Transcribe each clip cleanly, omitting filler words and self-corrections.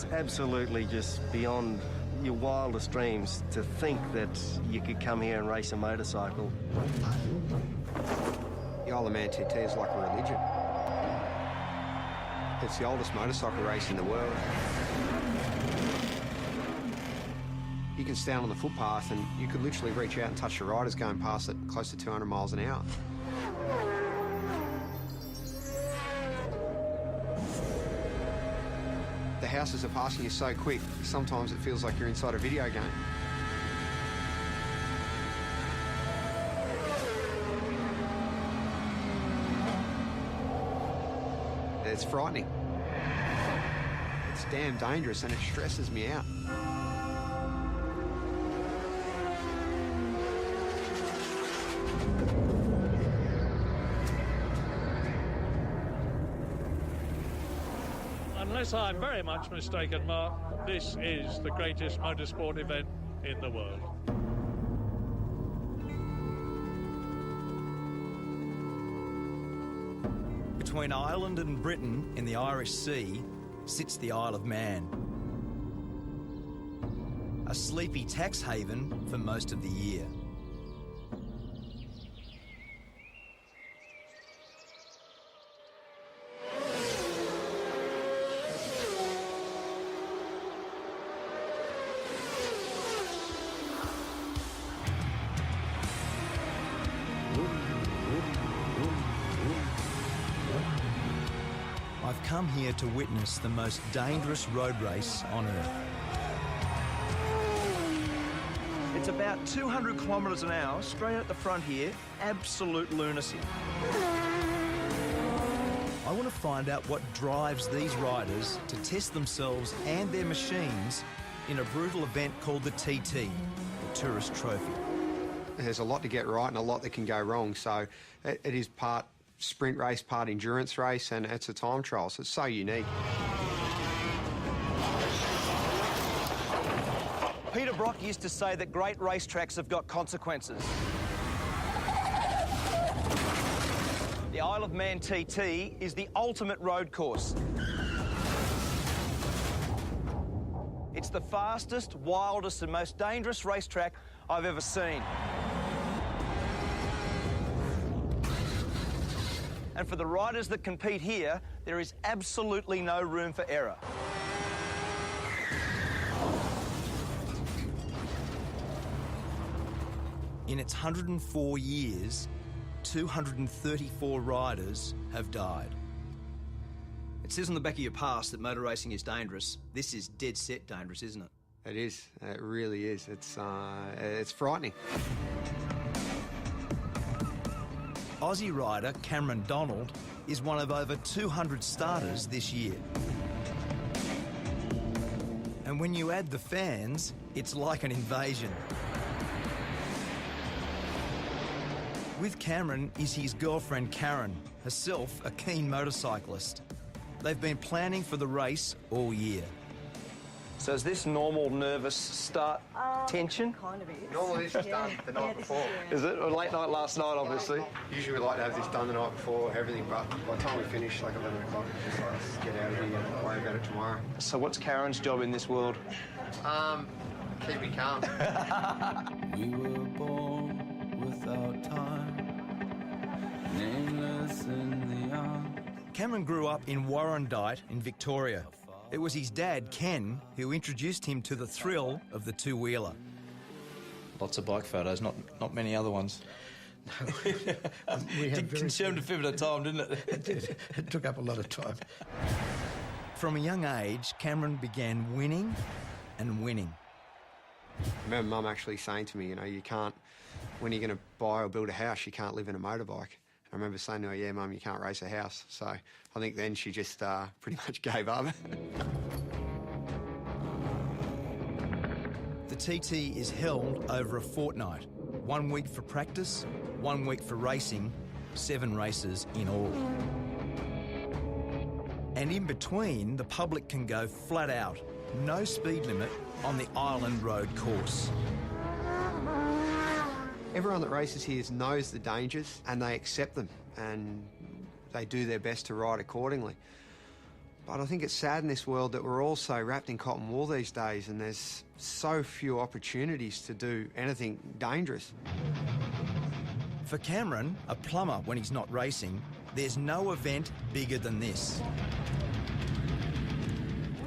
It's absolutely just beyond your wildest dreams to think that you could come here and race a motorcycle. The IOMTT is like a religion. It's the oldest motorcycle race in the world. You can stand on the footpath and you could literally reach out and touch the riders going past at close to 200 miles an hour. The houses are passing you so quick, sometimes it feels like you're inside a video game. It's frightening. It's damn dangerous and it stresses me out. Unless I'm very much mistaken, Mark, this is the greatest motorsport event in the world. Between Ireland and Britain in the Irish Sea sits the Isle of Man. A sleepy tax haven for most of the year. I've come here to witness the most dangerous road race on Earth. It's about 200 kilometres an hour, straight at the front here, absolute lunacy. I want to find out what drives these riders to test themselves and their machines in a brutal event called the TT, the Tourist Trophy. There's a lot to get right and a lot that can go wrong, so it is part sprint race, part endurance race, and it's a time trial, so it's so unique. Peter Brock used to say that great racetracks have got consequences. The Isle of Man TT is the ultimate road course. It's the fastest, wildest and most dangerous racetrack I've ever seen. And for the riders that compete here, there is absolutely no room for error. In its 104 years, 234 riders have died. It says on the back of your pass that motor racing is dangerous. This is dead set dangerous, isn't it? It is. It really is. It's frightening. Aussie rider Cameron Donald is one of over 200 starters this year. And when you add the fans, it's like an invasion. With Cameron is his girlfriend Karen, herself a keen motorcyclist. They've been planning for the race all year. So is this normal nervous start tension? Kind of is. Normally this is done the night before. Is it? A late night last night, obviously. Usually we like to have this done the night before, everything, but by the time we finish, like 11 o'clock, it's just like, let's get out of here and worry about it tomorrow. So what's Karen's job in this world? Keep me calm. We were born without time, nameless in the young. Cameron grew up in Warrandyte in Victoria. It was his dad, Ken, who introduced him to the thrill of the two-wheeler. Lots of bike photos, not many other ones. It consumed a fair bit of time, didn't it? It did. It took up a lot of time. From a young age, Cameron began winning and winning. I remember Mum actually saying to me, you know, you can't, when you're going to buy or build a house, you can't live in a motorbike. I remember saying to her, yeah, Mum, you can't race a house. So I think then she just pretty much gave up. The TT is held over a fortnight. 1 week for practice, 1 week for racing, 7 races in all. And in between, the public can go flat out, no speed limit on the Island Road course. Everyone that races here knows the dangers and they accept them and they do their best to ride accordingly. But I think it's sad in this world that we're all so wrapped in cotton wool these days, and there's so few opportunities to do anything dangerous. For Cameron, a plumber when he's not racing, there's no event bigger than this.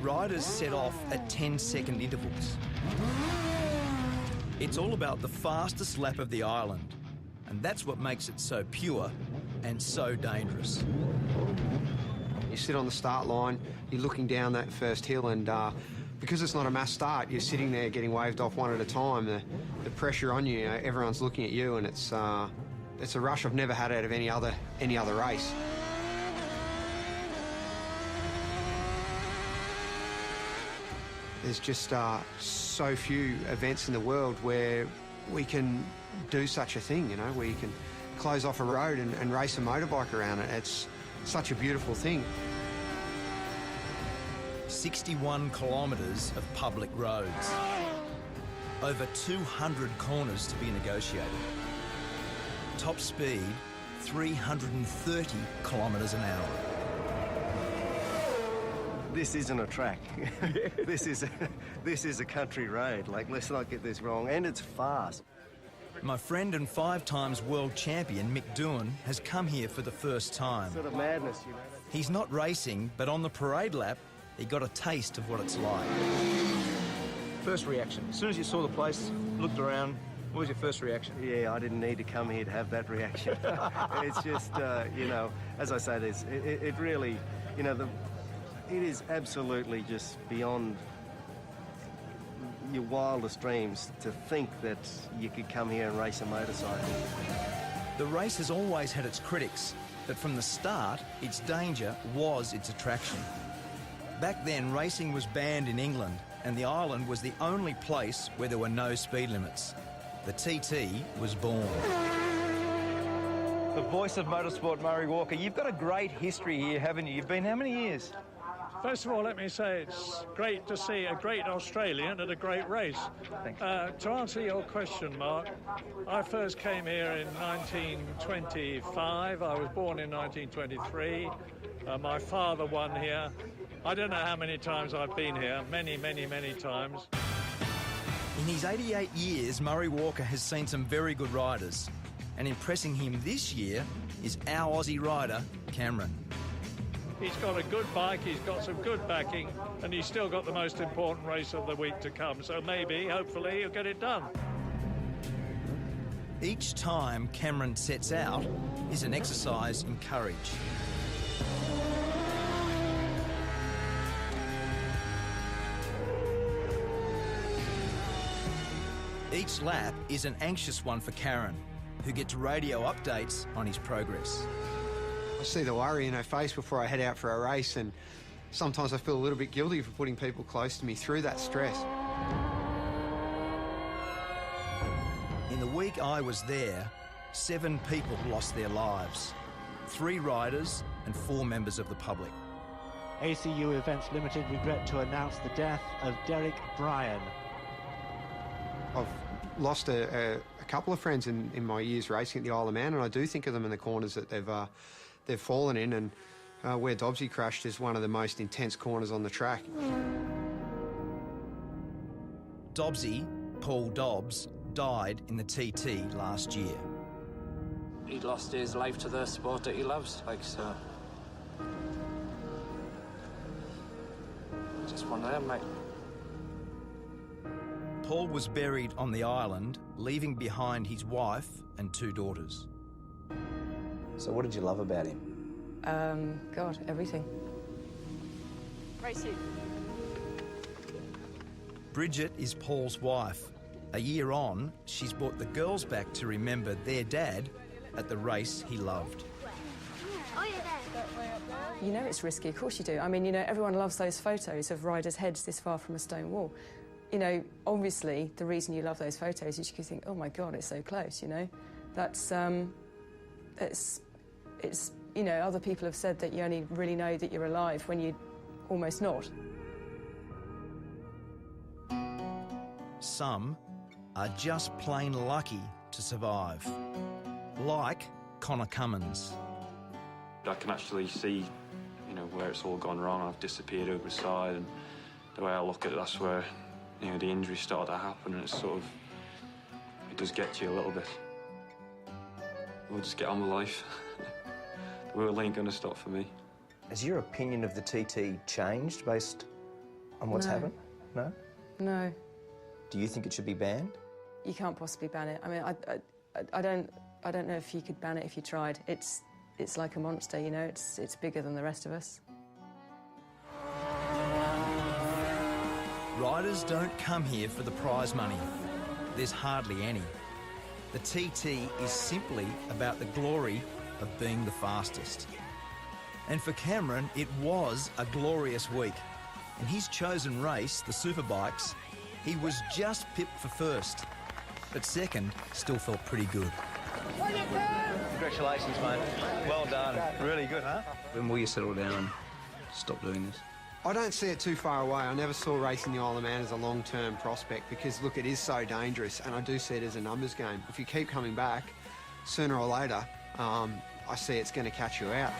Riders set off at 10-second intervals. It's all about the fastest lap of the island, and that's what makes it so pure and so dangerous. You sit on the start line, you're looking down that first hill, and because it's not a mass start, you're sitting there getting waved off one at a time. The pressure on you, everyone's looking at you, and it's a rush I've never had out of any other race. There's just so few events in the world where we can do such a thing, where you can close off a road and race a motorbike around it. It's such a beautiful thing. 61 kilometres of public roads. Over 200 corners to be negotiated. Top speed, 330 kilometres an hour. This isn't a track. This is a country road. Like, let's not get this wrong. And it's fast. My friend and 5 times world champion Mick Doohan has come here for the first time. Sort of madness, He's not racing, but on the parade lap, he got a taste of what it's like. First reaction, as soon as you saw the place, looked around, what was your first reaction? Yeah, I didn't need to come here to have that reaction. It's just, as I say, it really, it is absolutely just beyond your wildest dreams to think that you could come here and race a motorcycle. The race has always had its critics, but from the start, its danger was its attraction. Back then, racing was banned in England, and the island was the only place where there were no speed limits. The TT was born. The voice of motorsport, Murray Walker. You've got a great history here, haven't you? You've been how many years? First of all, let me say it's great to see a great Australian at a great race. Thanks. To answer your question, Mark, I first came here in 1925. I was born in 1923. My father won here. I don't know how many times I've been here. Many, many, many times. In his 88 years, Murray Walker has seen some very good riders. And impressing him this year is our Aussie rider, Cameron. He's got a good bike, he's got some good backing, and he's still got the most important race of the week to come. So maybe, hopefully, he'll get it done. Each time Cameron sets out is an exercise in courage. Each lap is an anxious one for Karen, who gets radio updates on his progress. I see the worry in her face before I head out for a race, and sometimes I feel a little bit guilty for putting people close to me through that stress. In the week I was there, 7 people lost their lives. 3 riders and 4 members of the public. ACU Events Limited regret to announce the death of Derek Bryan. I've lost a couple of friends in my years racing at the Isle of Man, and I do think of them in the corners that they've fallen in, and where Dobbsy crashed is one of the most intense corners on the track. Dobbsy, Paul Dobbs, died in the TT last year. He lost his life to the sport that he loves, so. Just one of them, mate. Paul was buried on the island, leaving behind his wife and 2 daughters. So what did you love about him? God, everything. Racing. Bridget is Paul's wife. A year on, she's brought the girls back to remember their dad at the race he loved. You know it's risky, of course you do. I mean, everyone loves those photos of riders' heads this far from a stone wall. Obviously, the reason you love those photos is you think, oh my God, it's so close, That's, it's other people have said that you only really know that you're alive when you're almost not. Some are just plain lucky to survive. Like Connor Cummins. I can actually see, you know, where it's all gone wrong. I've disappeared over the side, and the way I look at it, that's where, you know, the injury started to happen, and it's sort of, it does get to you a little bit. We'll just get on with life. The world ain't going to stop for me. Has your opinion of the TT changed based on what's No. happened? No? No, Do you think it should be banned? you can't possibly ban it. I mean, I don't know if you could ban it if you tried. It's like a monster, you know. It's bigger than the rest of us. Riders don't come here for the prize money. There's hardly any. The TT is simply about the glory of being the fastest. And for Cameron, it was a glorious week. In his chosen race, the Superbikes, he was just pipped for first. But second still felt pretty good. Congratulations, mate. Well done. Really good, huh? When will you settle down and stop doing this? I don't see it too far away. I never saw racing the Isle of Man as a long-term prospect because, look, it is so dangerous, and I do see it as a numbers game. If you keep coming back, sooner or later, I see it's going to catch you out.